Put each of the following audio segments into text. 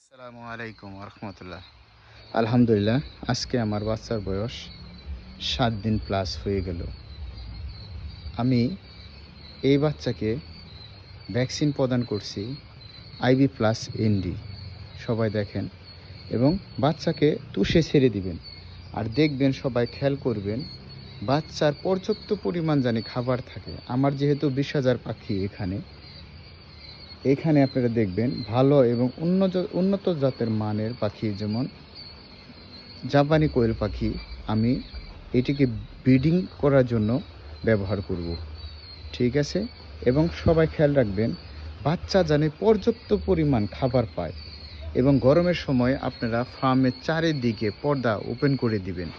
আসসালামু আলাইকুম রহমতুল্লাহ। আলহামদুলিল্লাহ, আজকে আমার বাচ্চার বয়স 7 দিন প্লাস হয়ে গেল। আমি এই বাচ্চাকে ভ্যাকসিন প্রদান করছি আইবি প্লাস এনডি। সবাই দেখেন এবং বাচ্চাকে তুষে ছেড়ে দিবেন। আর দেখবেন, সবাই খেয়াল করবেন, বাচ্চার পর্যাপ্ত পরিমাণ জানি খাবার থাকে। আমার যেহেতু 20,000 পাখি এখানে আপনারা দেখবেন ভালো এবং উন্নত জাতের মানের পাখি, যেমন জাপানি কোয়েল পাখি। আমি এটিকে ব্রিডিং করার জন্য ব্যবহার করব, ঠিক আছে? এবং সবাই খেয়াল রাখবেন, বাচ্চা যেন পর্যাপ্ত পরিমাণ খাবার পায়। এবং গরমের সময় আপনারা ফার্মের চারিদিকে পর্দা ওপেন করে দিবেন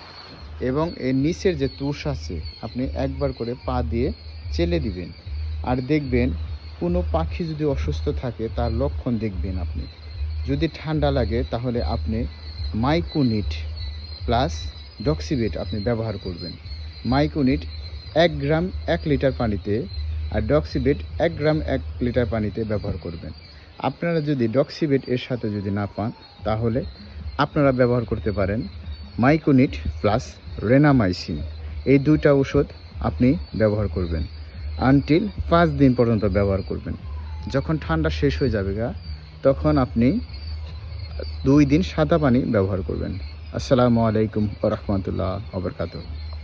এবং এর নিচের যে তুষ আছে আপনি একবার করে পা দিয়ে চেলে দিবেন। আর দেখবেন, কোনো পাখি যদি অসুস্থ থাকে তার লক্ষণ দেখবেন আপনি। যদি ঠান্ডা লাগে তাহলে আপনি মাইকোনিট প্লাস ডক্সিবেট আপনি ব্যবহার করবেন। মাইকোনিট 1 গ্রাম 1 লিটার পানিতে, আর ডক্সিবেট 1 গ্রাম 1 লিটার পানিতে ব্যবহার করবেন। আপনারা যদি ডক্সিবেট এর সাথে যদি না পান, তাহলে আপনারা ব্যবহার করতে পারেন মাইকোনিট প্লাস রেনামাইসিন। এই দুইটা ওষুধ আপনি ব্যবহার করবেন আনটিল 5 দিন পর্যন্ত ব্যবহার করবেন। যখন ঠান্ডা শেষ হয়ে যাবে তখন আপনি 2 দিন সাদা পানি ব্যবহার করবেন। আসসালামু আলাইকুম ওয়া রাহমাতুল্লাহি ওয়া বারাকাতুহু।